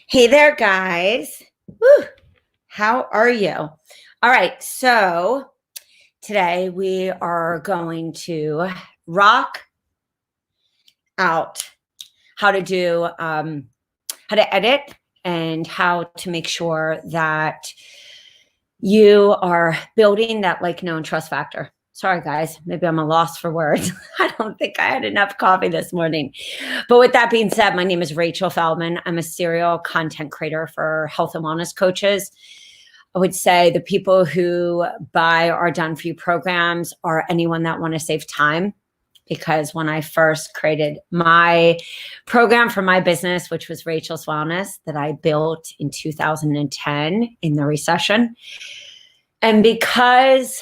Hey there, guys. Woo. How are you? All right. So today we are going to rock out how to do, how to edit and how to make sure that you are building that like, know, and trust factor. Sorry, guys. Maybe I'm a loss for words. I don't think I had enough coffee this morning. But with that being said, my name is Rachel Feldman. I'm a serial content creator for health and wellness coaches. I would say the people who buy our Done For You programs are anyone that want to save time. Because when I first created my program for my business, which was Rachel's Wellness, that I built in 2010 in the recession, and because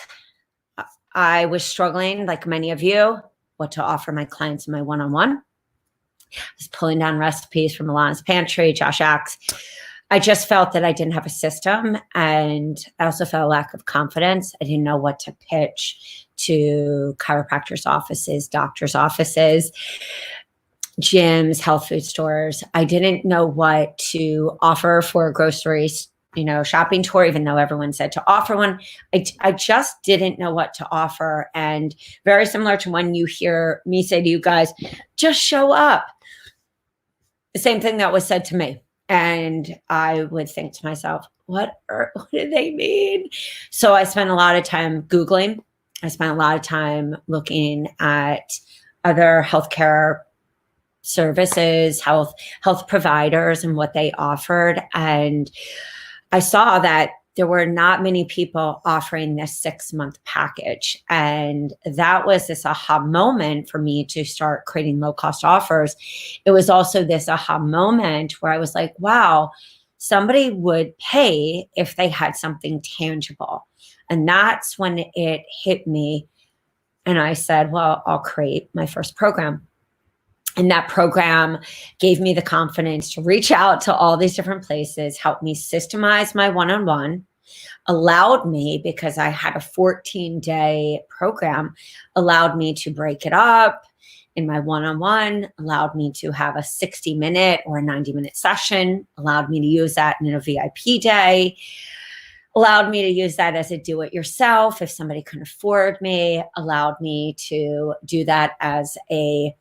I was struggling, like many of you, what to offer my clients in my one-on-one, I was pulling down recipes from Alana's Pantry, Josh Axe. I just felt that I didn't have a system, and I also felt a lack of confidence. I didn't know what to pitch to chiropractors' offices, doctors' offices, gyms, health food stores. I didn't know what to offer for a grocery shopping tour, even though everyone said to offer one. I just didn't know what to offer. And very similar to when you hear me say to you guys, just show up. The same thing that was said to me. And I would think to myself, what do they mean? So I spent a lot of time Googling. I spent a lot of time looking at other healthcare services, health providers and what they offered. And I saw that there were not many people offering this 6-month package. And that was this aha moment for me to start creating low-cost offers. It was also this aha moment where I was like, wow, somebody would pay if they had something tangible. And that's when it hit me. And I said, well, I'll create my first program. And that program gave me the confidence to reach out to all these different places, helped me systemize my one-on-one, allowed me, because I had a 14-day program, allowed me to break it up in my one-on-one, allowed me to have a 60-minute or a 90-minute session, allowed me to use that in a VIP day, allowed me to use that as a do-it-yourself if somebody couldn't afford me, allowed me to do that as I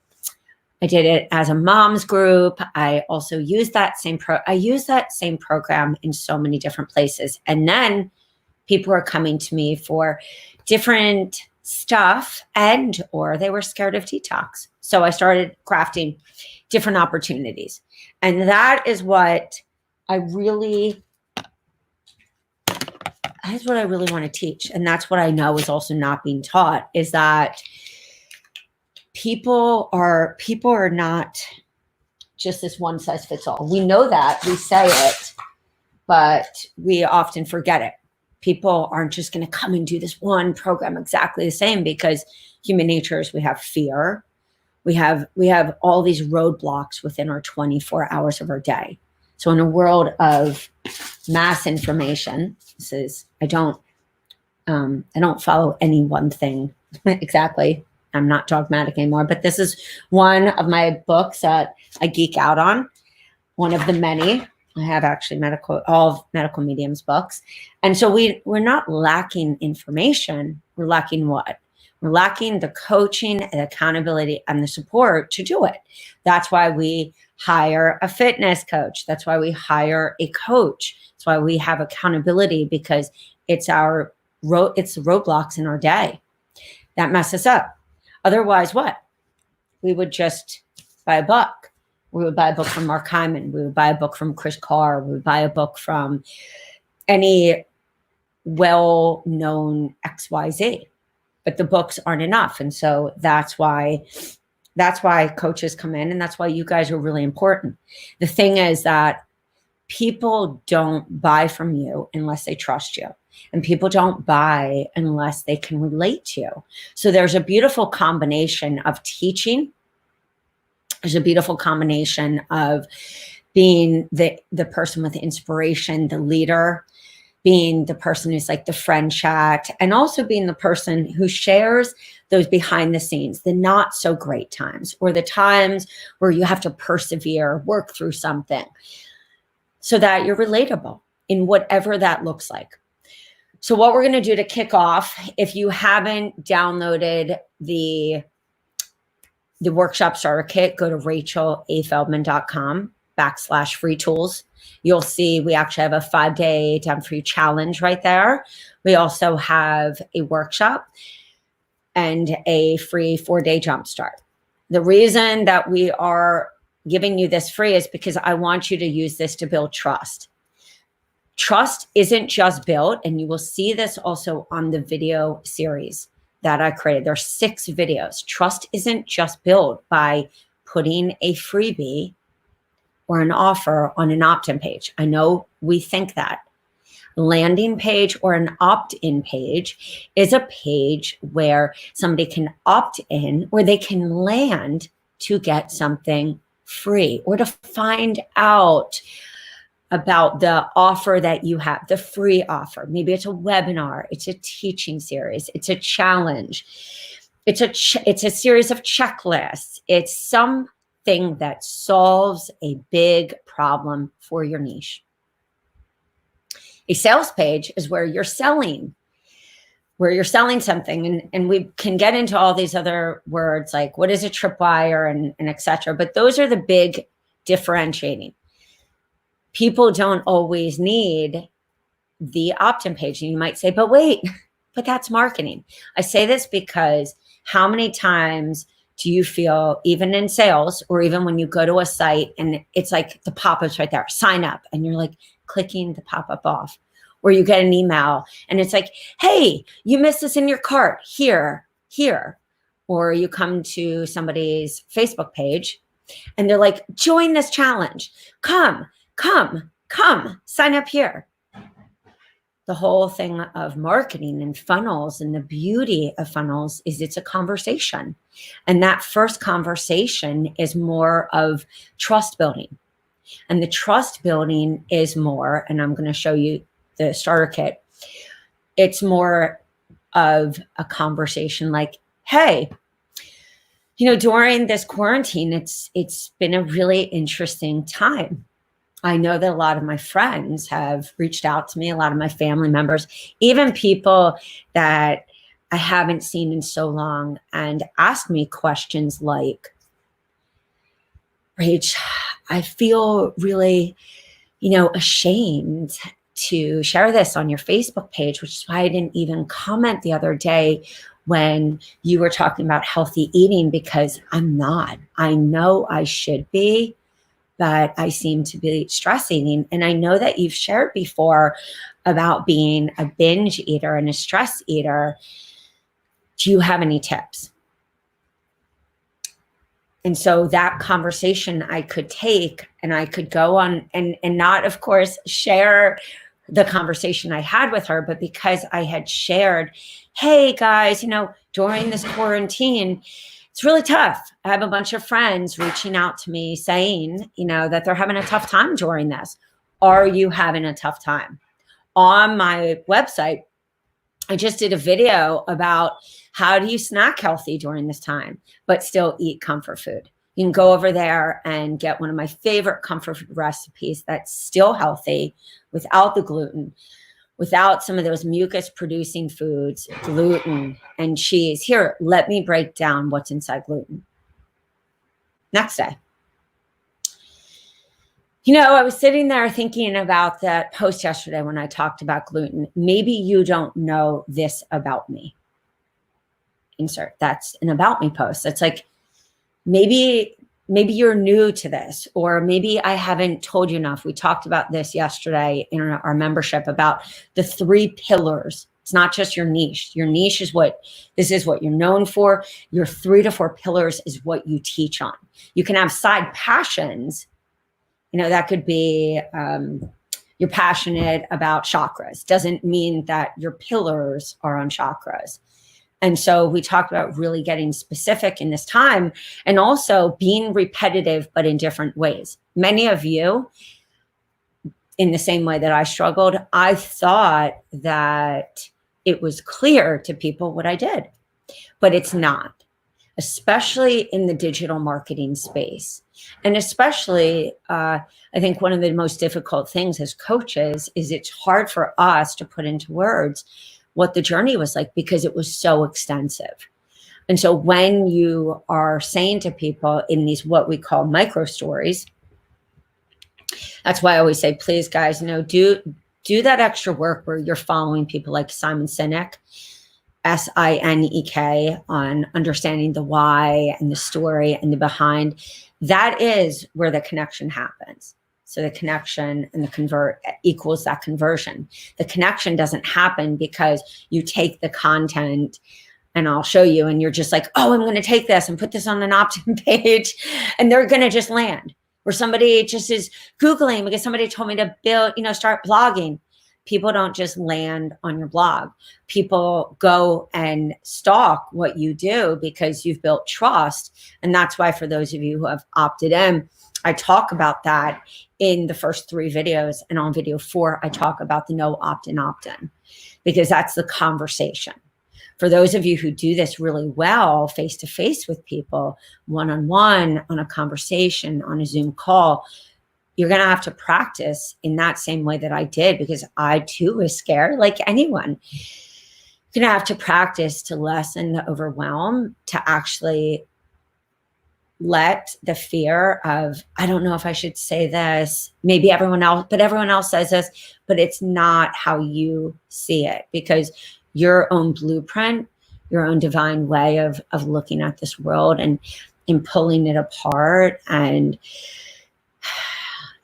did it as a mom's group. I also used that same program in so many different places. And then people were coming to me for different stuff or they were scared of detox. So I started crafting different opportunities. And that is what I really want to teach. And that's what I know is also not being taught, is that people are not just this one size fits all. We know that, we say it, but we often forget it. People aren't just going to come and do this one program exactly the same, because human nature is we have fear. We have all these roadblocks within our 24 hours of our day. So in a world of mass information, I don't follow any one thing exactly. I'm not dogmatic anymore, but this is one of my books that I geek out on. One of the many. I have actually all of Medical Medium's books. And so we're not lacking information. We're lacking what? We're lacking the coaching and accountability and the support to do it. That's why we hire a fitness coach. That's why we hire a coach. That's why we have accountability, because it's the roadblocks in our day that mess us up. Otherwise, what? We would just buy a book. We would buy a book from Mark Hyman. We would buy a book from Chris Carr. We would buy a book from any well-known XYZ. But the books aren't enough. And so that's why coaches come in, and that's why you guys are really important. The thing is that people don't buy from you unless they trust you. And people don't buy unless they can relate to you. So there's a beautiful combination of teaching. There's a beautiful combination of being the person with inspiration, the leader, being the person who's like the friend chat, and also being the person who shares those behind the scenes, the not so great times, or the times where you have to persevere, work through something. so that you're relatable in whatever that looks like. So what we're going to do to kick off, if you haven't downloaded the workshop starter kit, go to rachelafeldman.com/free tools. You'll see we actually have a 5-day done for you challenge right there. We also have a workshop and a free 4-day jumpstart. The reason that we are giving you this free is because I want you to use this to build trust. Trust isn't just built, and you will see this also on the video series that I created. There's 6 videos. Trust isn't just built by putting a freebie or an offer on an opt-in page. I know we think that. Landing page or an opt-in page is a page where somebody can opt in, or they can land to get something free or to find out about the offer that you have, the free offer. Maybe it's a webinar, it's a teaching series, it's a challenge, it's a series of checklists. It's something that solves a big problem for your niche. A sales page is where you're selling something, and we can get into all these other words like what is a tripwire and et cetera, but those are the big differentiating. People don't always need the opt-in page. And you might say, but wait, but that's marketing. I say this because how many times do you feel, even in sales or even when you go to a site and it's like the pop-up's right there, sign up, and you're like clicking the pop-up off, or you get an email and it's like, hey, you missed this in your cart, here, or you come to somebody's Facebook page and they're like, join this challenge, come, sign up here. The whole thing of marketing and funnels, and the beauty of funnels is it's a conversation. And that first conversation is more of trust building. And the trust building is more, and I'm going to show you the starter kit. It's more of a conversation like, hey, during this quarantine, it's been a really interesting time. I know that a lot of my friends have reached out to me, a lot of my family members, even people that I haven't seen in so long, and asked me questions like, Rach, I feel really, ashamed to share this on your Facebook page, which is why I didn't even comment the other day when you were talking about healthy eating, because I'm not. I know I should be, but I seem to be stress eating. And I know that you've shared before about being a binge eater and a stress eater. Do you have any tips? And so that conversation I could take, and I could go on and not, of course, share the conversation I had with her, but because I had shared, hey guys, during this quarantine, it's really tough. I have a bunch of friends reaching out to me saying, that they're having a tough time during this. Are you having a tough time? On my website, I just did a video about how do you snack healthy during this time, but still eat comfort food. You can go over there and get one of my favorite comfort food recipes that's still healthy, without the gluten, without some of those mucus producing foods, gluten and cheese. Here, let me break down what's inside gluten. Next day. I was sitting there thinking about that post yesterday when I talked about gluten. Maybe you don't know this about me. Insert, that's an about me post. It's like, maybe you're new to this, or maybe I haven't told you enough. We talked about this yesterday in our membership about the 3 pillars. It's not just your niche. Your niche is what you're known for. Your 3 to 4 pillars is what you teach on. You can have side passions. That could be, you're passionate about chakras. Doesn't mean that your pillars are on chakras. And so we talked about really getting specific in this time, and also being repetitive, but in different ways. Many of you, in the same way that I struggled, I thought that it was clear to people what I did, but it's not. especially in the digital marketing space. And especially, I think one of the most difficult things as coaches is it's hard for us to put into words what the journey was like because it was so extensive. And so when you are saying to people in these what we call micro stories, that's why I always say, please, guys, do that extra work where you're following people like Simon Sinek, Sinek, on understanding the why and the story and the behind. That is where the connection happens. So the connection and the convert equals that conversion. The connection doesn't happen because you take the content, and I'll show you, and you're just like, oh, I'm going to take this and put this on an opt-in page, and they're going to just land. Or somebody just is Googling because somebody told me to build, start blogging. People don't just land on your blog. People go and stalk what you do because you've built trust. And that's why for those of you who have opted in, I talk about that in the first 3 videos. And on video 4, I talk about the no opt-in, because that's the conversation. For those of you who do this really well, face-to-face with people, one-on-one, on a conversation, on a Zoom call, you're going to have to practice in that same way that I did, because I too was scared like anyone. You're going to have to practice to lessen the overwhelm, to actually let the fear of, I don't know if I should say this, maybe everyone else says this, but it's not how you see it, because your own blueprint, your own divine way of looking at this world and pulling it apart, and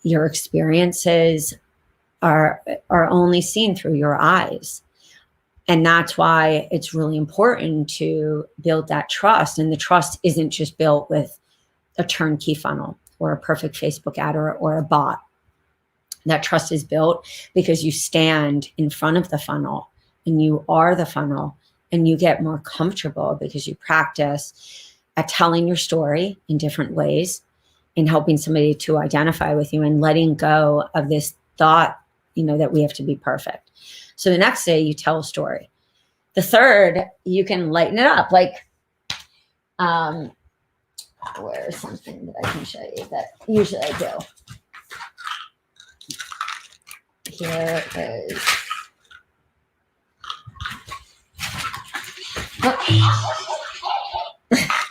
your experiences are only seen through your eyes. And that's why it's really important to build that trust. And the trust isn't just built with a turnkey funnel or a perfect Facebook ad or a bot. That trust is built because you stand in front of the funnel and you are the funnel, and you get more comfortable because you practice at telling your story in different ways, in helping somebody to identify with you, and letting go of this thought, that we have to be perfect. So the next day you tell a story. The third, you can lighten it up. Like, where's something that I can show you that usually I do? Here is,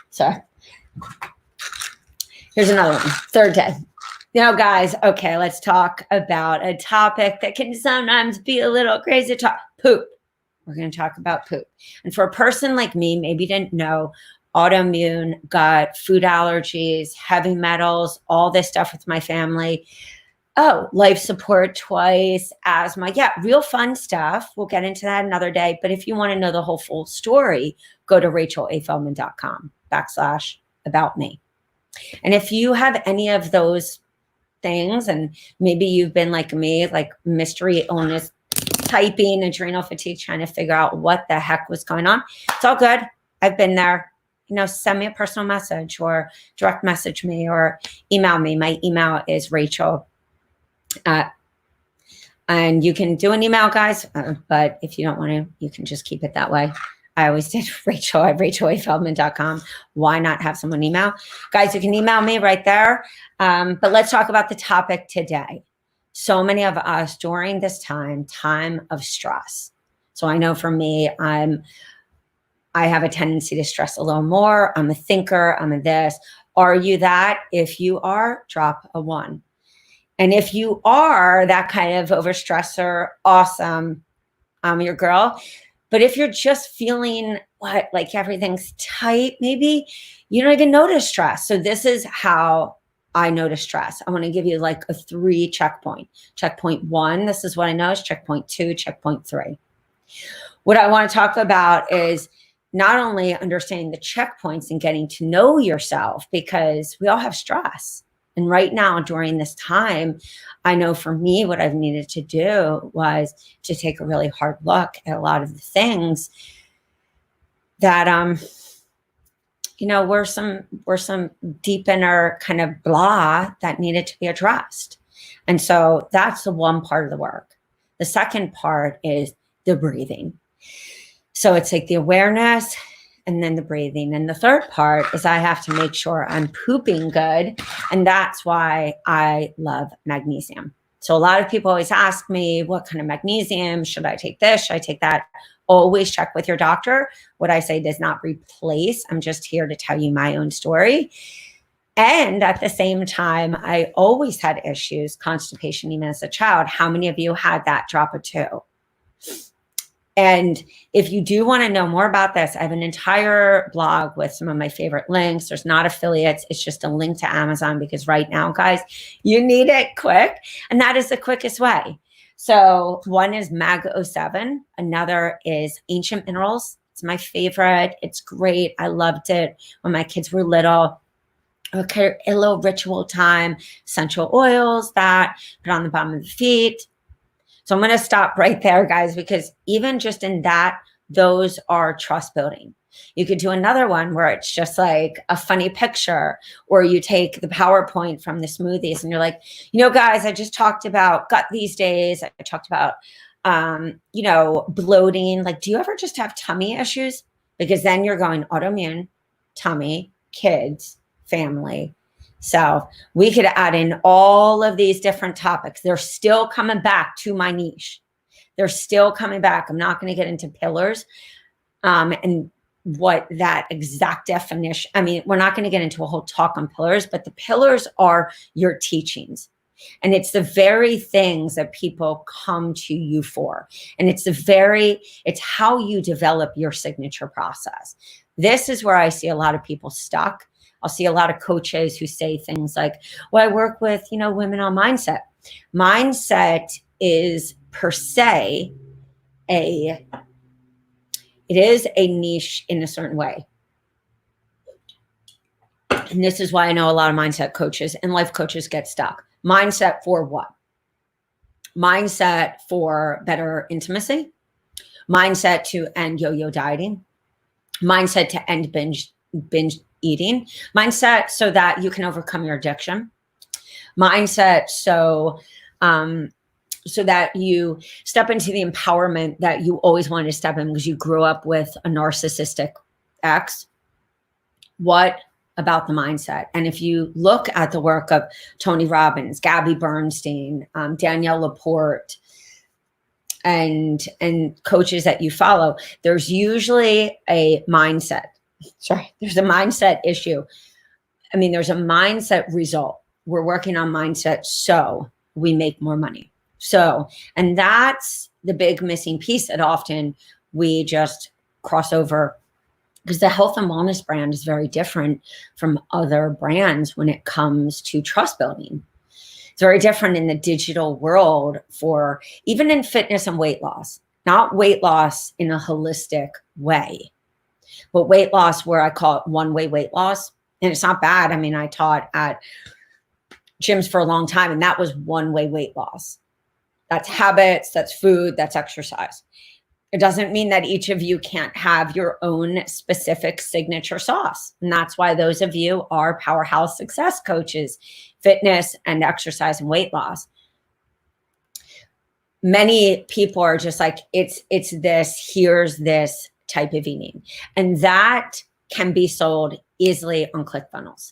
sorry. Here's another one. Third day. Guys, okay, let's talk about a topic that can sometimes be a little crazy to talk. Poop. We're going to talk about poop. And for a person like me, maybe you didn't know, autoimmune, gut, food allergies, heavy metals, all this stuff with my family. Oh, life support twice, asthma. Yeah, real fun stuff. We'll get into that another day. But if you want to know the whole full story, go to rachelafeldman.com/about me. And if you have any of those things, and maybe you've been like me, like mystery illness, typing, adrenal fatigue, trying to figure out what the heck was going on, it's all good. I've been there. Send me a personal message or direct message me or email me. My email is Rachel. And you can do an email, guys, but if you don't want to, you can just keep it that way. I always did Rachel at rachelafeldman.com. Why not have someone email? Guys, you can email me right there. But let's talk about the topic today. So many of us during this time of stress. So I know for me, I have a tendency to stress a little more. I'm a thinker. I'm a this. Are you that? If you are, drop a 1. And if you are that kind of overstressor, awesome, I'm your girl. But if you're just feeling like everything's tight, maybe you don't even notice stress. So this is how I notice stress. I want to give you like a 3 checkpoint. Checkpoint 1, this is what I notice. Checkpoint 2, checkpoint 3. What I want to talk about is not only understanding the checkpoints and getting to know yourself, because we all have stress. And right now, during this time, I know for me, what I've needed to do was to take a really hard look at a lot of the things that, were some deep inner kind of blah that needed to be addressed. And so that's the one part of the work. The second part is the breathing. So it's like the awareness and then the breathing. And the third part is I have to make sure I'm pooping good. And that's why I love magnesium. So a lot of people always ask me, what kind of magnesium? Should I take this? Should I take that? Always check with your doctor. What I say does not replace. I'm just here to tell you my own story. And at the same time, I always had issues, constipation, even as a child. How many of you had that drop of 2? And if you do want to know more about this, I have an entire blog with some of my favorite links. There's not affiliates. It's just a link to Amazon because right now, guys, you need it quick. And that is the quickest way. So one is Mag07. Another is Ancient Minerals. It's my favorite. It's great. I loved it when my kids were little. Okay, a little ritual time, essential oils that put on the bottom of the feet. So I'm going to stop right there, guys, because even just in that, those are trust building. You could do another one where it's just like a funny picture, or you take the PowerPoint from the smoothies and you're like, guys, I just talked about gut these days. I talked about, bloating. Like, do you ever just have tummy issues? Because then you're going autoimmune, tummy, kids, family. So we could add in all of these different topics. They're still coming back to my niche. They're still coming back. I'm not going to get into pillars and what that exact definition. I mean, we're not going to get into a whole talk on pillars, but the pillars are your teachings. And it's the very things that people come to you for. And it's how you develop your signature process. This is where I see a lot of people stuck. I'll see a lot of coaches who say things like, well, I work with, women on mindset. Mindset is per se it is a niche in a certain way. And this is why I know a lot of mindset coaches and life coaches get stuck. Mindset for what? Mindset for better intimacy. Mindset to end yo-yo dieting. Mindset to end binge eating. Mindset so that you can overcome your addiction. Mindset so that you step into the empowerment that you always wanted to step in because you grew up with a narcissistic ex. What about the mindset? And if you look at the work of Tony Robbins, Gabby Bernstein, Danielle Laporte, and coaches that you follow, there's usually a mindset. There's a mindset issue. I mean, there's a mindset result. We're working on mindset so we make more money. And that's the big missing piece that often we just cross over, because the health and wellness brand is very different from other brands when it comes to trust building. It's very different in the digital world for even in fitness and weight loss, not weight loss in a holistic way. But weight loss where I call it one-way weight loss. And it's not bad. I mean, I taught at gyms for a long time, and that was one-way weight loss. That's habits, that's food, that's exercise. It doesn't mean that each of you can't have your own specific signature sauce. And that's why those of you are powerhouse success coaches, fitness and exercise and weight loss. Many people are just like, it's this, here's this type of eating. And that can be sold easily on ClickFunnels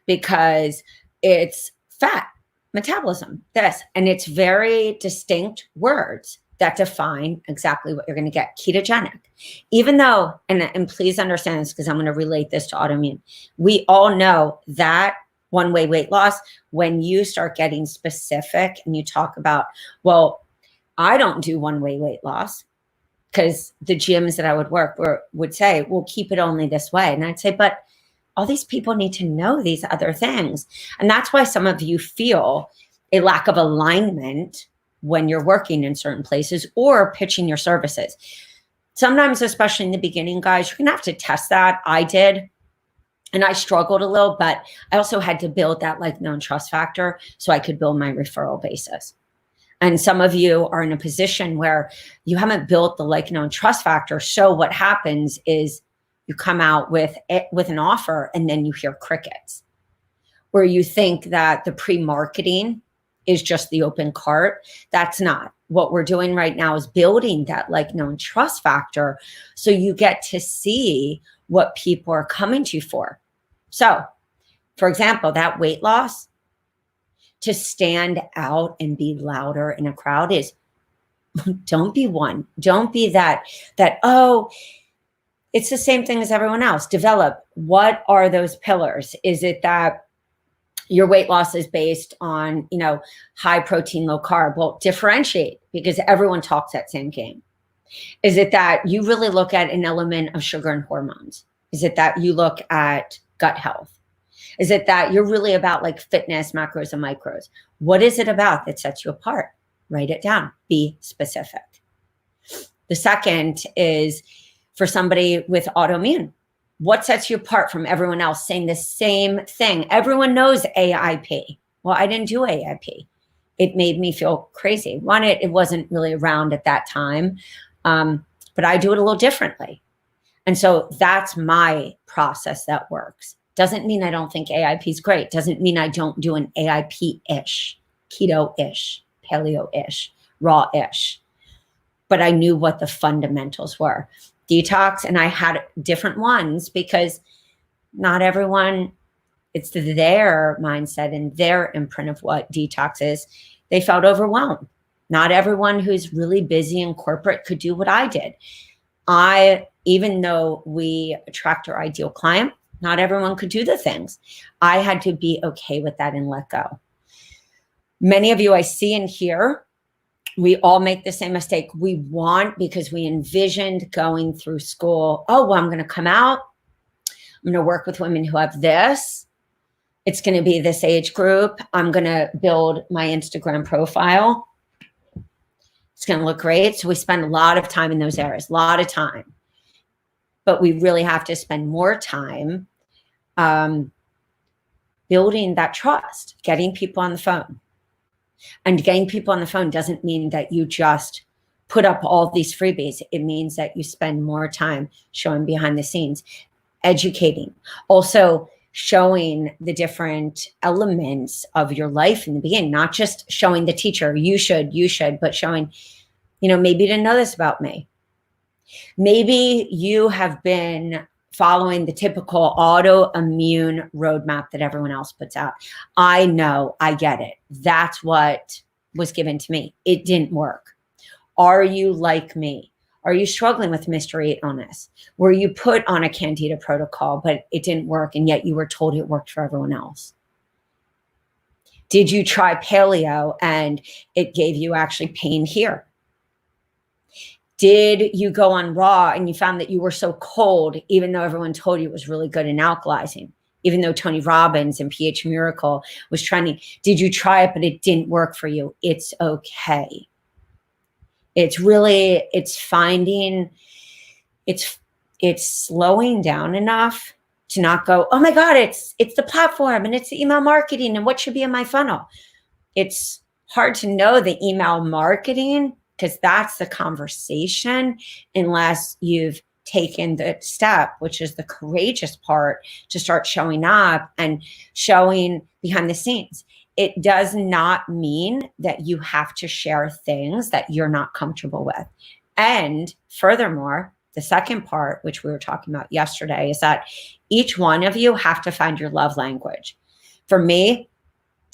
because it's fat metabolism, and it's very distinct words that define exactly what you're going to get. Ketogenic, even though, and please understand this because I'm going to relate this to autoimmune. We all know that one-way weight loss, when you start getting specific and you talk about, well, I don't do one-way weight loss, because the gyms that I would work would say, well, keep it only this way. And I'd say, but all these people need to know these other things. And that's why some of you feel a lack of alignment when you're working in certain places or pitching your services. Sometimes, especially in the beginning, guys, you're going to have to test that. I did. And I struggled a little, but I also had to build that like known trust factor so I could build my referral basis. And some of you are in a position where you haven't built the like known trust factor. So what happens is you come out with an offer and then you hear crickets, where you think that the pre-marketing is just the open cart. That's not. what we're doing right now is building that like known trust factor. So you get to see what people are coming to you for. So for example, that weight loss, to stand out and be louder in a crowd is, don't be one. Don't be that, oh, it's the same thing as everyone else. Develop. What are those pillars? Is it that your weight loss is based on, high protein, low carb? Well, differentiate, because everyone talks that same game. Is it that you really look at an element of sugar and hormones? Is it that you look at gut health? Is it that you're really about like fitness, macros and micros? What is it about that sets you apart? Write it down. Be specific. The second is for somebody with autoimmune. What sets you apart from everyone else saying the same thing? Everyone knows AIP. Well, I didn't do AIP. It made me feel crazy. One, it wasn't really around at that time, but I do it a little differently. And so that's my process that works. Doesn't mean I don't think AIP is great. Doesn't mean I don't do an AIP-ish, keto-ish, paleo-ish, raw-ish. But I knew what the fundamentals were. Detox, and I had different ones because not everyone, it's their mindset and their imprint of what detox is. They felt overwhelmed. Not everyone who's really busy in corporate could do what I did. Even though we attract our ideal client, not everyone could do the things. I had to be okay with that and let go. Many of you I see and hear, we all make the same mistake. We want, because we envisioned going through school, oh, well, I'm going to come out. I'm going to work with women who have this. It's going to be this age group. I'm going to build my Instagram profile. It's going to look great. So we spend a lot of time in those areas, a lot of time. But we really have to spend more time building that trust, getting people on the phone. And getting people on the phone doesn't mean that you just put up all these freebies. It means that you spend more time showing behind the scenes, educating, also showing the different elements of your life in the beginning, not just showing the teacher, you should, but showing, maybe you didn't know this about me. Maybe you have been following the typical autoimmune roadmap that everyone else puts out. I know, I get it. That's what was given to me. It didn't work. Are you like me? Are you struggling with mystery illness? Were you put on a Candida protocol, but it didn't work, and yet you were told it worked for everyone else? Did you try paleo and it gave you actually pain here? Did you go on raw and you found that you were so cold, even though everyone told you it was really good in alkalizing? Even though Tony Robbins and pH Miracle was trying to, did you try it, but it didn't work for you? It's okay. It's finding, it's slowing down enough to not go, oh my God, it's the platform and it's the email marketing and what should be in my funnel. It's hard to know the email marketing because that's the conversation, unless you've taken the step, which is the courageous part, to start showing up and showing behind the scenes. It does not mean that you have to share things that you're not comfortable with. And furthermore, the second part, which we were talking about yesterday, is that each one of you have to find your love language. For me,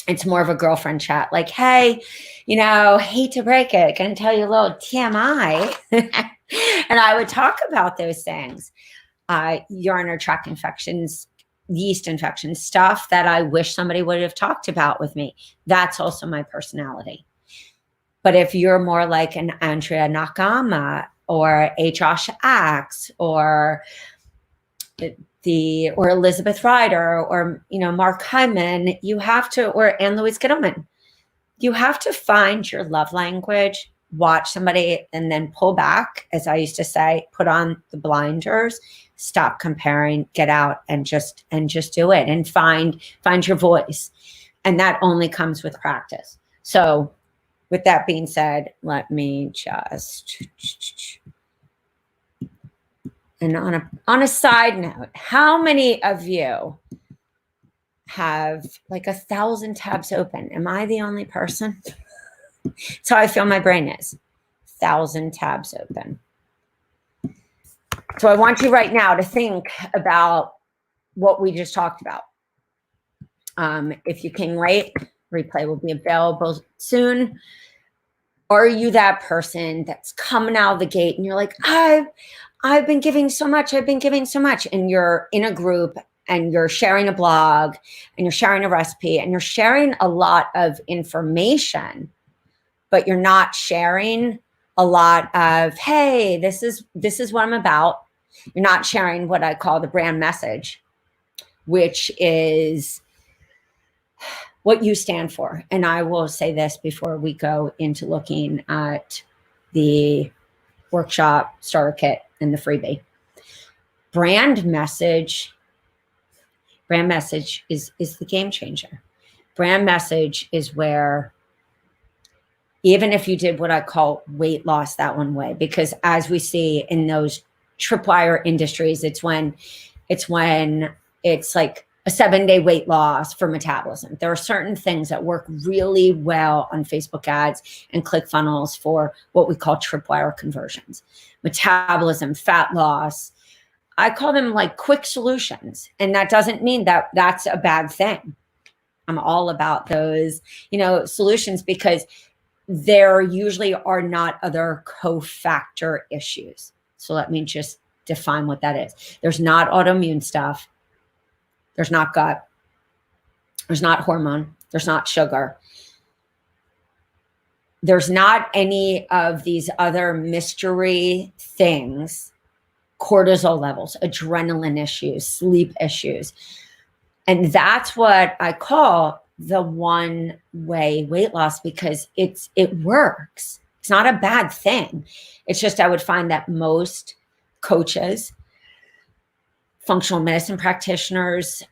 it's more of a girlfriend chat, like, hey, hate to break it, gonna tell you a little TMI. And I would talk about those things, urinary tract infections, yeast infections, stuff that I wish somebody would have talked about with me. That's also my personality. But if you're more like an Andrea Nakama or a Josh Axe or Elizabeth Ryder or, Mark Hyman, you have to, or Anne Louise Gittleman, you have to find your love language, watch somebody and then pull back, as I used to say, put on the blinders, stop comparing, get out and just do it and find your voice. And that only comes with practice. So with that being said, let me just, and on a side note, how many of you have like 1,000 tabs open? Am I the only person? That's how I feel my brain is. 1,000 tabs open. So I want you right now to think about what we just talked about. If you came late, replay will be available soon. Are you that person that's coming out of the gate and you're like, I've been giving so much, I've been giving so much, and you're in a group and you're sharing a blog and you're sharing a recipe and you're sharing a lot of information, but you're not sharing a lot of, hey, this is what I'm about. You're not sharing what I call the brand message, which is what you stand for. And I will say this before we go into looking at the workshop starter kit and the freebie. Brand message is the game changer. Brand message is where, even if you did what I call weight loss that one way, because as we see in those tripwire industries, it's when it's like a 7-day weight loss for metabolism. There are certain things that work really well on Facebook ads and ClickFunnels for what we call tripwire conversions. Metabolism, fat loss, I call them like quick solutions. And that doesn't mean that that's a bad thing. I'm all about those, solutions, because there usually are not other cofactor issues. So let me just define what that is. There's not autoimmune stuff. There's not gut. There's not hormone. There's not sugar. There's not any of these other mystery things, cortisol levels, adrenaline issues, sleep issues. And that's what I call the one-way weight loss, because it works. It's not a bad thing. It's just I would find that most coaches, functional medicine practitioners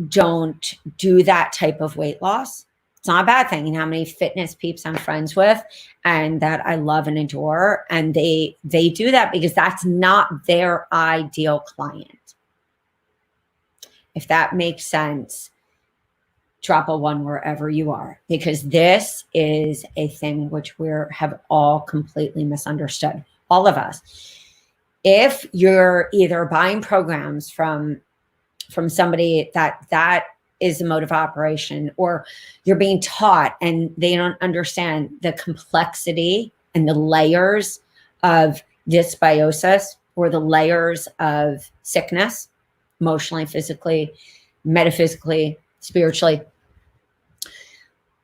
don't do that type of weight loss. It's not a bad thing. You know how many fitness peeps I'm friends with and that I love and adore, and they do that because that's not their ideal client. If that makes sense, drop a 1 wherever you are, because this is a thing which we have all completely misunderstood, all of us. If you're either buying programs from somebody that is a mode of operation, or you're being taught and they don't understand the complexity and the layers of dysbiosis, or the layers of sickness, emotionally, physically, metaphysically, spiritually.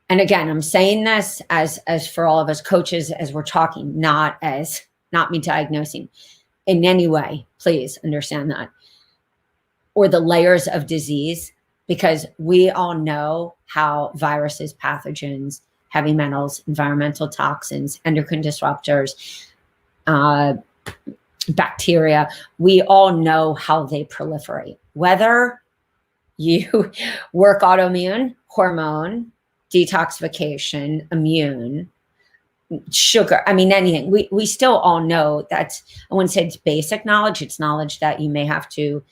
And again, I'm saying this as for all of us coaches, as we're talking, not me diagnosing in any way. Please understand that. Or the layers of disease, because we all know how viruses, pathogens, heavy metals, environmental toxins, endocrine disruptors, bacteria, we all know how they proliferate. Whether you work autoimmune, hormone, detoxification, immune, sugar, anything, we still all know that. I wouldn't say it's basic knowledge. It's knowledge that you may have to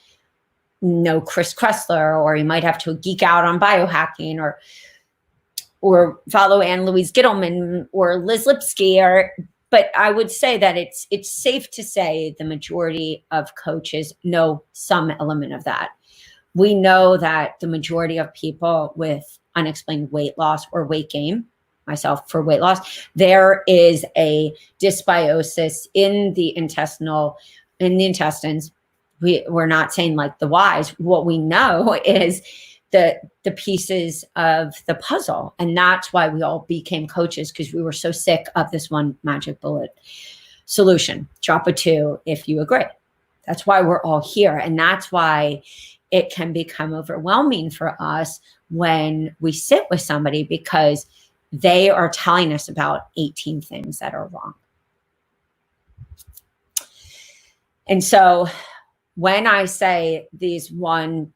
know Chris Kressler, or you might have to geek out on biohacking, or follow Anne Louise Gittleman or Liz Lipsky, but I would say that it's safe to say the majority of coaches know some element of that. We know that the majority of people with unexplained weight loss or weight gain, myself for weight loss, there is a dysbiosis in the intestines. We're not saying like the whys. What we know is the pieces of the puzzle. And that's why we all became coaches, because we were so sick of this one magic bullet solution. Drop a 2 if you agree. That's why we're all here. And that's why it can become overwhelming for us when we sit with somebody, because they are telling us about 18 things that are wrong. And so when I say this one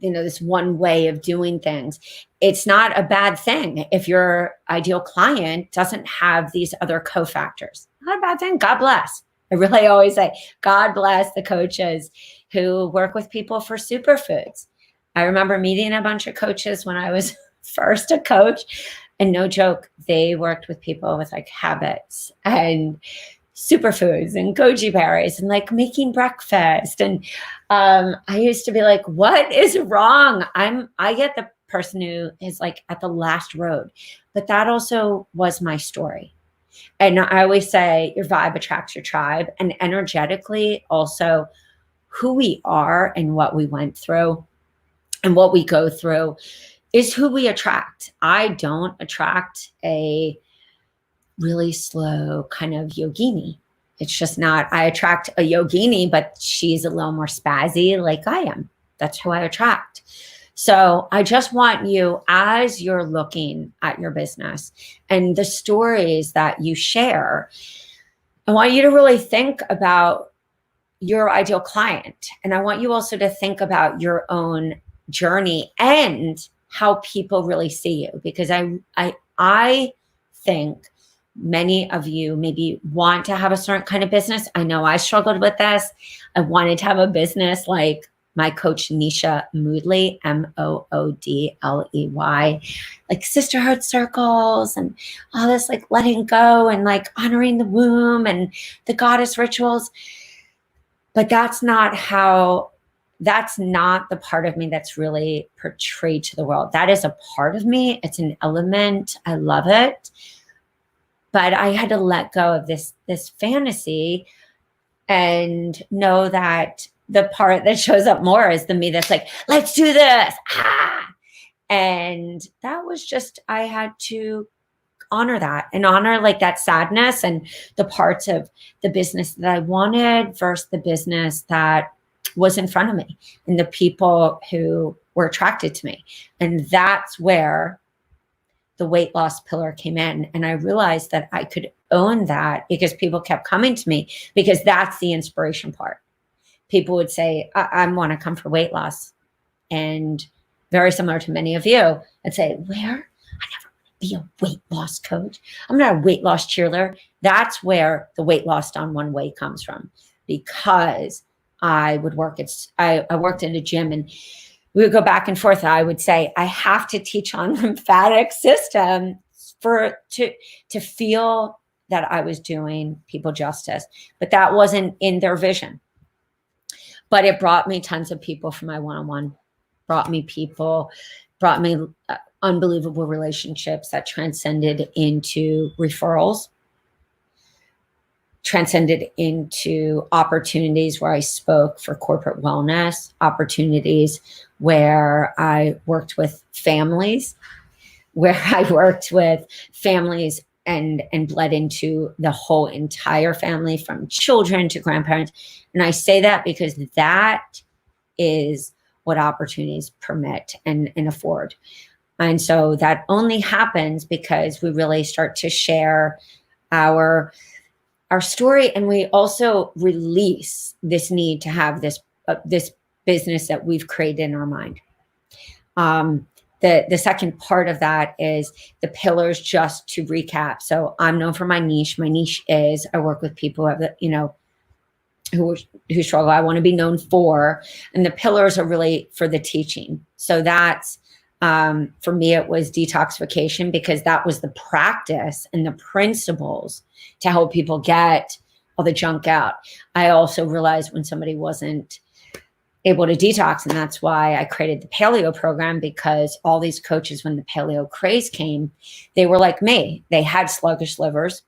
way of doing things, it's not a bad thing if your ideal client doesn't have these other cofactors. Not a bad thing. God bless. I really always say, God bless the coaches who work with people for superfoods. I remember meeting a bunch of coaches when I was first a coach, And no joke, they worked with people with like habits and superfoods and goji berries and like making breakfast. And I used to be like, what is wrong? I get the person who is like at the last road, but that also was my story. And I always say your vibe attracts your tribe, and energetically also who we are and what we went through and what we go through is who we attract. I don't attract a really slow kind of yogini. It's just not. I attract a yogini, but she's a little more spazzy like I am. That's who I attract. So I just want you, as you're looking at your business and the stories that you share, I want you to really think about your ideal client. And I want you also to think about your own journey and how people really see you. Because I think many of you maybe want to have a certain kind of business. I know I struggled with this. I wanted to have a business like my coach, Nisha Moodley, Moodley, like sisterhood circles and all this, like letting go and like honoring the womb and the goddess rituals. But that's not the part of me that's really portrayed to the world. That is a part of me. It's an element. I love it. But I had to let go of this fantasy and know that the part that shows up more is the me that's like, let's do this. And that was just, I had to honor that and honor like that sadness and the parts of the business that I wanted versus the business that was in front of me and the people who were attracted to me. And that's where the weight loss pillar came in. And I realized that I could own that because people kept coming to me because that's the inspiration part. People would say, I want to come for weight loss. And very similar to many of you, I'd say, where? I never want to be a weight loss coach. I'm not a weight loss cheerleader. That's where the weight loss done one way comes from, because I would work I worked in a gym and we would go back and forth. I would say, I have to teach on lymphatic system to feel that I was doing people justice, but that wasn't in their vision. But it brought me tons of people for my one-on-one, brought me unbelievable relationships that transcended into referrals, transcended into opportunities where I spoke for corporate wellness, opportunities where I worked with families, and bled into the whole entire family, from children to grandparents. And I say that because that is what opportunities permit and afford. And so that only happens because we really start to share our story, and we also release this need to have this business that we've created in our mind. The second part of that is the pillars, just to recap. So I'm known for my niche. My niche is I work with people who have who struggle. I want to be known for, and the pillars are really for the teaching. So that's, for me, it was detoxification, because that was the practice and the principles to help people get all the junk out. I also realized when somebody wasn't able to detox, and that's why I created the paleo program, because all these coaches, when the paleo craze came, they were like me. They had sluggish livers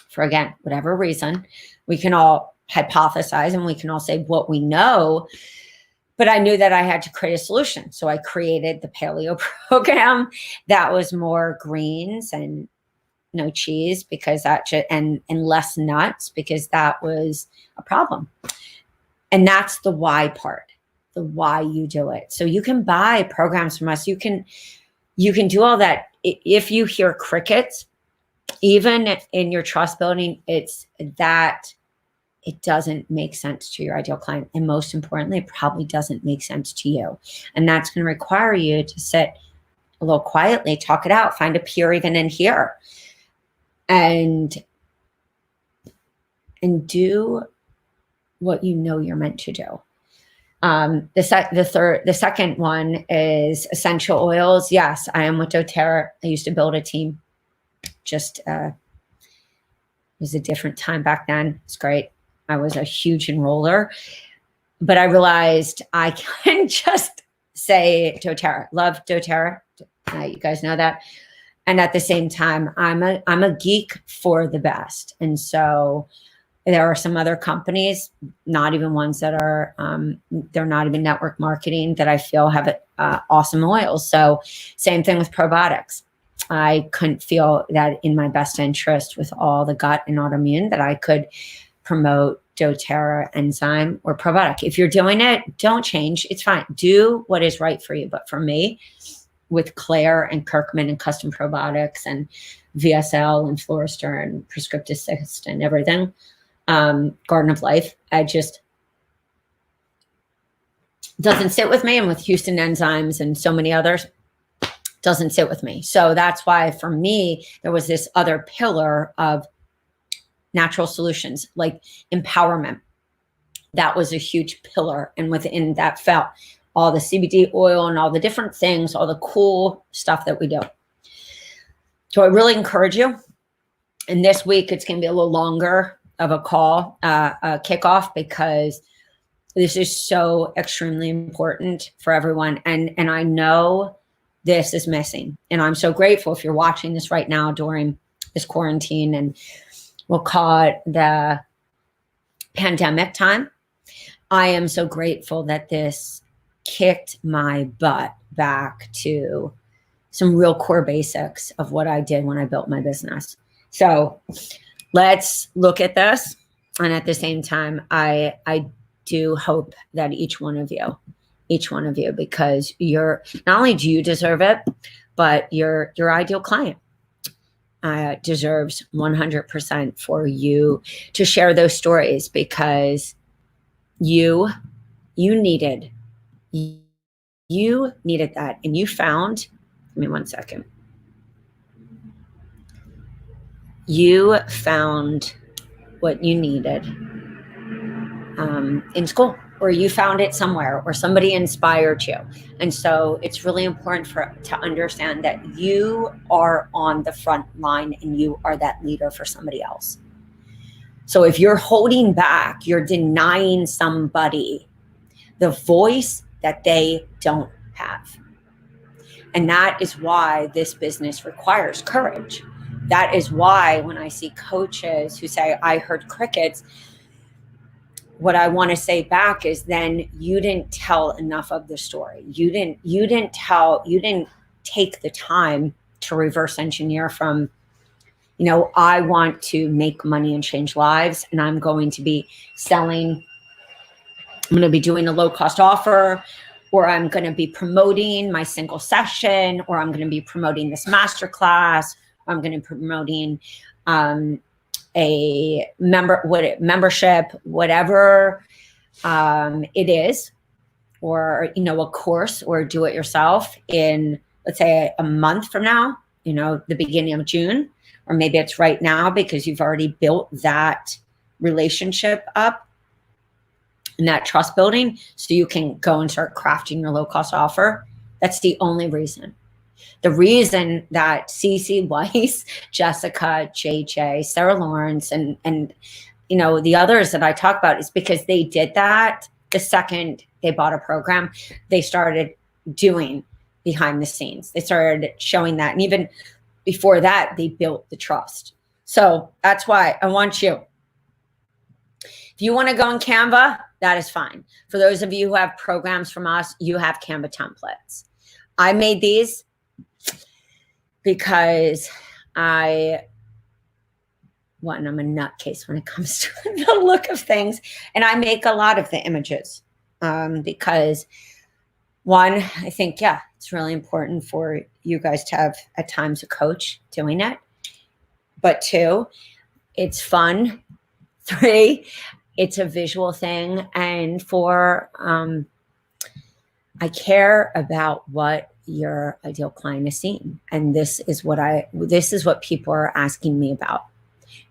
for, again, whatever reason. We can all hypothesize and we can all say what we know, but I knew that I had to create a solution. So I created the paleo program that was more greens and no cheese, because and less nuts, because that was a problem. And that's the why part, the why you do it. So you can buy programs from us. You can do all that. If you hear crickets, even in your trust building, it's that it doesn't make sense to your ideal client. And most importantly, it probably doesn't make sense to you. And that's going to require you to sit a little quietly, talk it out, find a peer even in here, and do what you know you're meant to do. The second one is essential oils. Yes, I am with doTERRA. I used to build a team. Just it was a different time back then. It's great. I was a huge enroller, but I realized I can just say doTERRA. Love doTERRA. You guys know that. And at the same time, I'm a geek for the best. And so there are some other companies, not even ones that are, they're not even network marketing, that I feel have awesome oils. So same thing with probiotics. I couldn't feel that in my best interest with all the gut and autoimmune that I could promote doTERRA enzyme or probiotic. If you're doing it, don't change. It's fine. Do what is right for you. But for me, with Claire and Kirkman and custom probiotics and VSL and Florister and Prescriptive Cyst and everything, Garden of Life, I just doesn't sit with me. And with Houston Enzymes and so many others, doesn't sit with me. So that's why for me, there was this other pillar of natural solutions, like empowerment. That was a huge pillar. And within that felt all the CBD oil and all the different things, all the cool stuff that we do. So I really encourage you. And this week, it's going to be a little longer of a call, a kickoff, because this is so extremely important for everyone. And I know this is missing. And I'm so grateful if you're watching this right now during this quarantine, and we'll call it the pandemic time. I am so grateful that this kicked my butt back to some real core basics of what I did when I built my business. So let's look at this. And at the same time, I do hope that each one of you, because you're, not only do you deserve it, but your ideal client deserves 100% for you to share those stories, because you needed that. And you found, give me 1 second. You found what you needed in school, or you found it somewhere, or somebody inspired you. And so it's really important to understand that you are on the front line and you are that leader for somebody else. So if you're holding back, you're denying somebody the voice that they don't have. And that is why this business requires courage. That is why when I see coaches who say, I heard crickets, what I want to say back is, then you didn't tell enough of the story. You didn't take the time to reverse engineer from, I want to make money and change lives, and I'm going to be doing a low cost offer, or I'm going to be promoting my single session, or I'm going to be promoting this masterclass, or I'm going to be promoting a membership, whatever it is, or a course, or do it yourself in, let's say, a month from now, the beginning of June, or maybe it's right now because you've already built that relationship up and that trust building, so you can go and start crafting your low cost offer. That's the only reason. The reason that Cece, Weiss, Jessica, JJ, Sarah Lawrence, and the others that I talk about is because they did that the second they bought a program. They started doing behind the scenes. They started showing that. And even before that, they built the trust. So that's why I want you. If you want to go on Canva, that is fine. For those of you who have programs from us, you have Canva templates. I made these because I'm a nutcase when it comes to the look of things. And I make a lot of the images because, one, I think, it's really important for you guys to have at times a coach doing it. But two, it's fun. Three, it's a visual thing. And four, I care about what your ideal client is seeing. And this is what people are asking me about.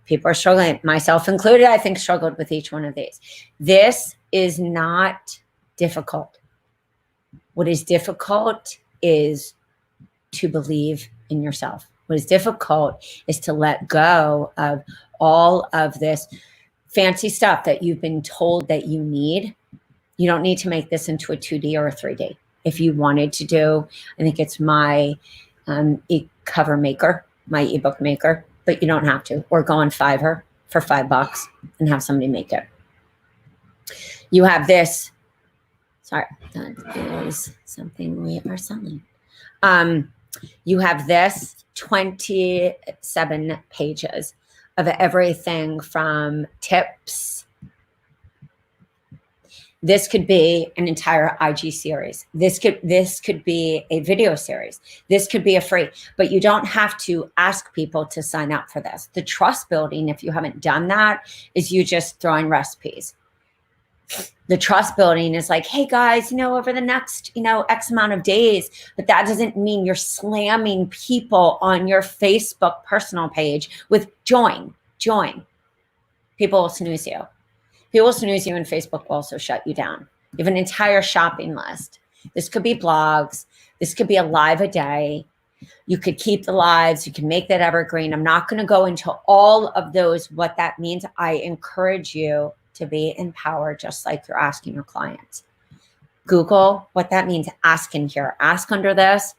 People are struggling, myself included, I think, struggled with each one of these. This is not difficult. What is difficult is to believe in yourself. What is difficult is to let go of all of this fancy stuff that you've been told that you need. You don't need to make this into a 2D or a 3D. If you wanted to do, I think it's my e-cover maker, my ebook maker, but you don't have to. Or go on Fiverr for $5 and have somebody make it. You have this. Sorry, that is something we are selling. You have this 27 pages of everything from tips. This could be an entire IG series. This could be a video series. This could be a free, but you don't have to ask people to sign up for this. The trust building, if you haven't done that, is you just throwing recipes. The trust building is like, hey guys, over the next, X amount of days, but that doesn't mean you're slamming people on your Facebook personal page with join. People will snooze you. People will snooze you, and Facebook will also shut you down. You have an entire shopping list. This could be blogs. This could be a live a day. You could keep the lives. You can make that evergreen. I'm not going to go into all of those, what that means. I encourage you to be empowered, just like you're asking your clients. Google what that means. Ask in here. Ask under this.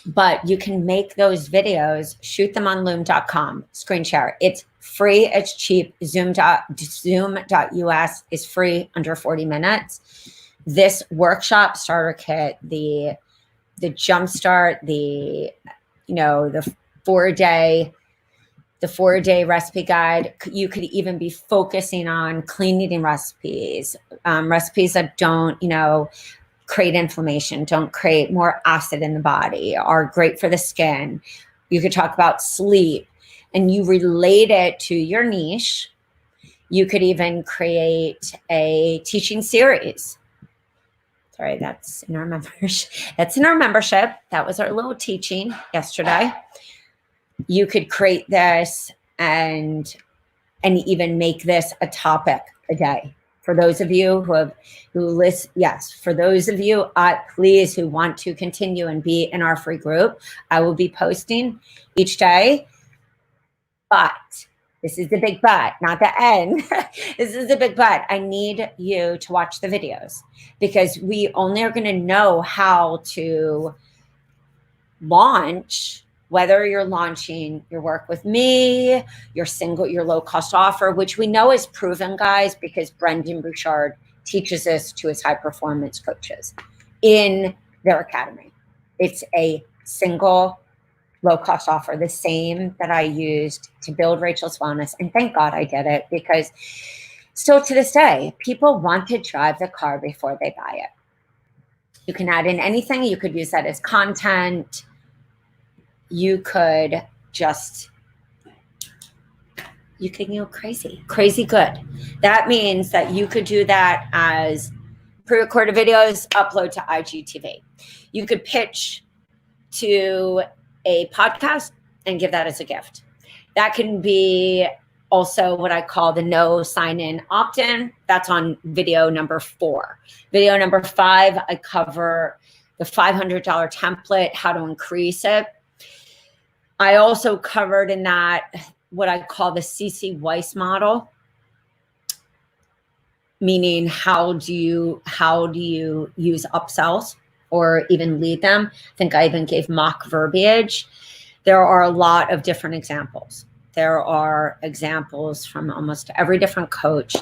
But you can make those videos, shoot them on loom.com, screen share. It's free. It's cheap. Zoom.us is free, under 40 minutes. This workshop starter kit, the jumpstart, the 4-day recipe guide. You could even be focusing on clean eating recipes, recipes that don't, create inflammation, don't create more acid in the body, are great for the skin. You could talk about sleep, and you relate it to your niche. You could even create a teaching series. Sorry, that's in our membership. That was our little teaching yesterday. You could create this and even make this a topic a day. For those of you who listen, yes, for those of you, please, who want to continue and be in our free group, I will be posting each day. But this is the big but, not the end. This is the big but. I need you to watch the videos, because we only are going to know how to launch, whether you're launching your work with me, your low cost offer, which we know is proven, guys, because Brendan Bouchard teaches this to his high performance coaches in their academy. It's a single low cost offer, the same that I used to build Rachel's Wellness. And thank God I did it, because still to this day, people want to drive the car before they buy it. You can add in anything. You could use that as content. You could crazy good. That means that you could do that as pre-recorded videos, upload to IGTV. You could pitch to a podcast and give that as a gift. That can be also what I call the no sign-in opt-in. That's on video number 4. Video number 5, I cover the $500 template, how to increase it. I also covered in that what I call the Weiss Model, meaning how do you use upsells or even lead them. I think I even gave mock verbiage. There are a lot of different examples. There are examples from almost every different coach.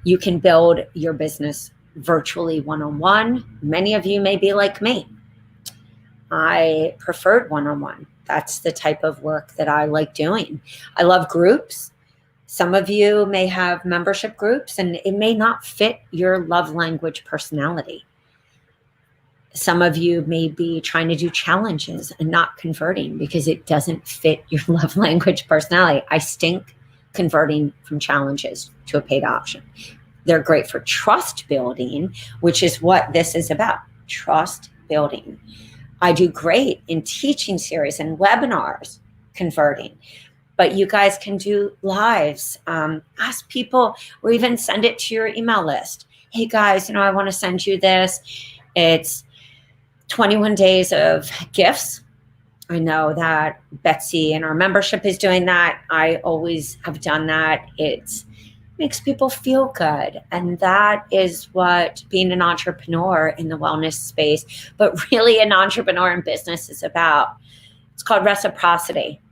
You can build your business virtually one-on-one. Many of you may be like me. I preferred one-on-one. That's the type of work that I like doing. I love groups. Some of you may have membership groups, and it may not fit your love language personality. Some of you may be trying to do challenges and not converting because it doesn't fit your love language personality. I stink converting from challenges to a paid option. They're great for trust building, which is what this is about, trust building. I do great in teaching series and webinars converting, but you guys can do lives, ask people, or even send it to your email list. hey guys, I want to send you this. It's 21 days of gifts. I know that Betsy in our membership is doing that. I always have done that. It makes people feel good. And that is what being an entrepreneur in the wellness space, but really an entrepreneur in business is about. It's called reciprocity.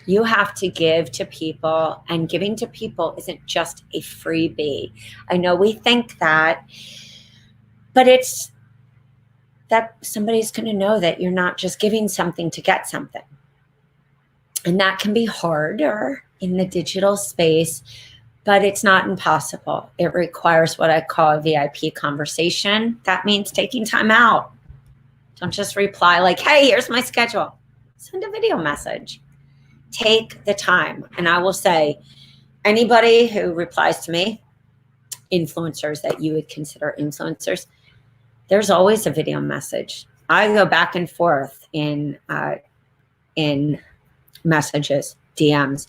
You have to give to people, and giving to people isn't just a freebie. I know we think that, but it's that somebody's going to know that you're not just giving something to get something. And that can be harder in the digital space, but it's not impossible. It requires what I call a VIP conversation. That means taking time out. Don't just reply like, hey, here's my schedule. Send a video message. Take the time. And I will say, anybody who replies to me, influencers that you would consider influencers, there's always a video message. I go back and forth in messages, DMs,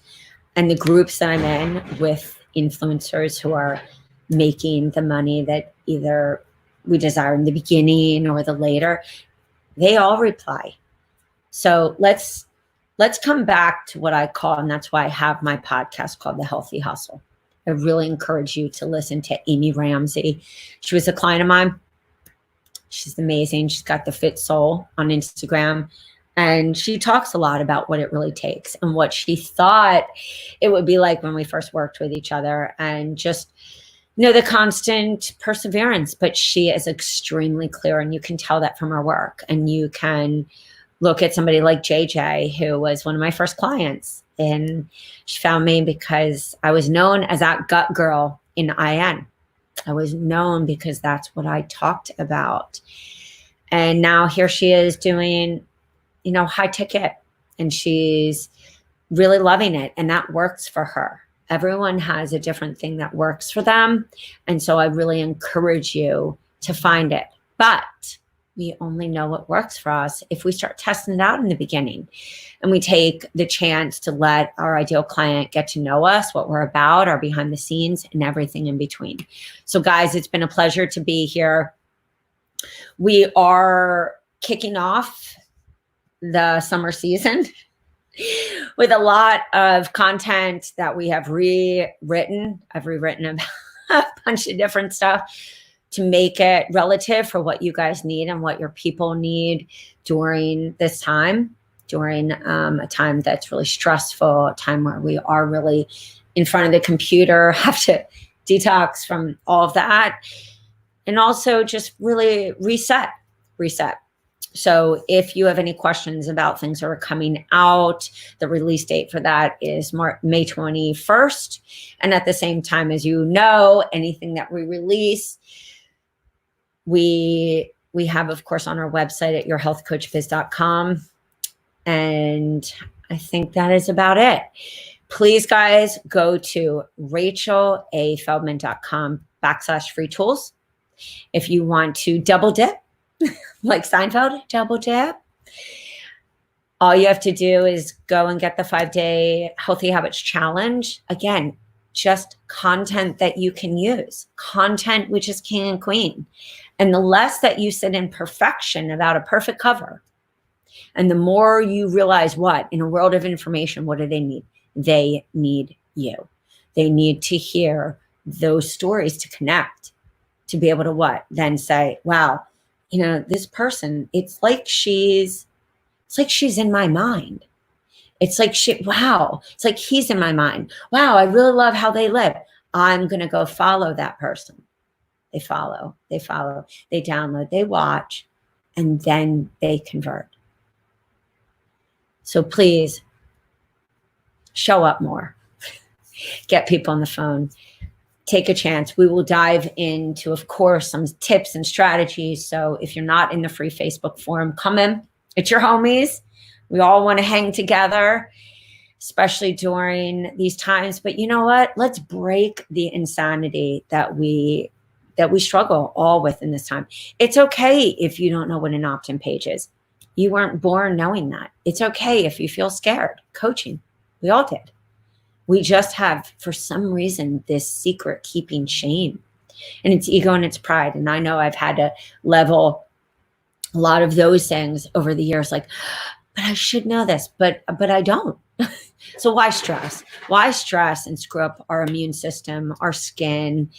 and the groups that I'm in with influencers who are making the money that either we desire in the beginning or the later, they all reply. So let's come back to what I call, and that's why I have my podcast called The Healthy Hustle. I really encourage you to listen to Amy Ramsey. She was a client of mine. She's amazing. She's got the Fit Soul on Instagram. And she talks a lot about what it really takes and what she thought it would be like when we first worked with each other, and just, the constant perseverance. But she is extremely clear, and you can tell that from her work. And you can look at somebody like JJ, who was one of my first clients. And she found me because I was known as that gut girl in IN. I was known because that's what I talked about. And now here she is doing, high ticket, and she's really loving it. And that works for her. Everyone has a different thing that works for them. And so I really encourage you to find it. But we only know what works for us if we start testing it out in the beginning, and we take the chance to let our ideal client get to know us, what we're about, our behind the scenes, and everything in between. So guys, it's been a pleasure to be here. We are kicking off the summer season with a lot of content that we have rewritten. I've rewritten about a bunch of different stuff to make it relative for what you guys need and what your people need during this time, during a time that's really stressful, a time where we are really in front of the computer, have to detox from all of that, and also just really reset. So if you have any questions about things that are coming out, the release date for that is May 21st. And at the same time, as anything that we release, we have, of course, on our website at yourhealthcoachbiz.com. And I think that is about it. Please, guys, go to rachelafeldman.com/free tools. If you want to double dip, like Seinfeld, double dip, all you have to do is go and get the 5-day Healthy Habits Challenge. Again, just content that you can use, content which is king and queen. And the less that you sit in perfection about a perfect cover, and the more you realize in a world of information, what do they need? They need you. They need to hear those stories to connect, to be able to then say, wow, this person, it's like she's in my mind. It's like it's like he's in my mind. Wow, I really love how they live. I'm going to go follow that person. They follow, they download, they watch, and then they convert. So please show up more, get people on the phone, take a chance. We will dive into, of course, some tips and strategies. So if you're not in the free Facebook forum, come in. It's your homies. We all want to hang together, especially during these times. But you know what? Let's break the insanity that we struggle all with in this time. It's okay if you don't know what an opt-in page is. You weren't born knowing that. It's okay if you feel scared. Coaching, we all did. We just have, for some reason, this secret keeping shame. And it's ego and it's pride. And I know I've had to level a lot of those things over the years, like, but I should know this, but I don't. So why stress? Why stress and screw up our immune system, our skin,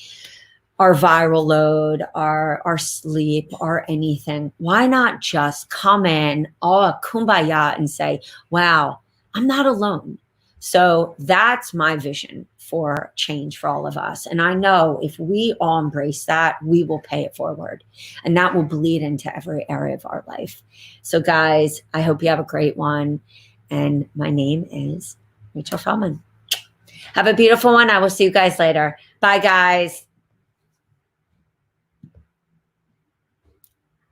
our viral load, our sleep, or anything? Why not just come in all kumbaya and say, wow, I'm not alone. So that's my vision for change for all of us. And I know if we all embrace that, we will pay it forward. And that will bleed into every area of our life. So guys, I hope you have a great one. And my name is Rachel Feldman. Have a beautiful one. I will see you guys later. Bye, guys.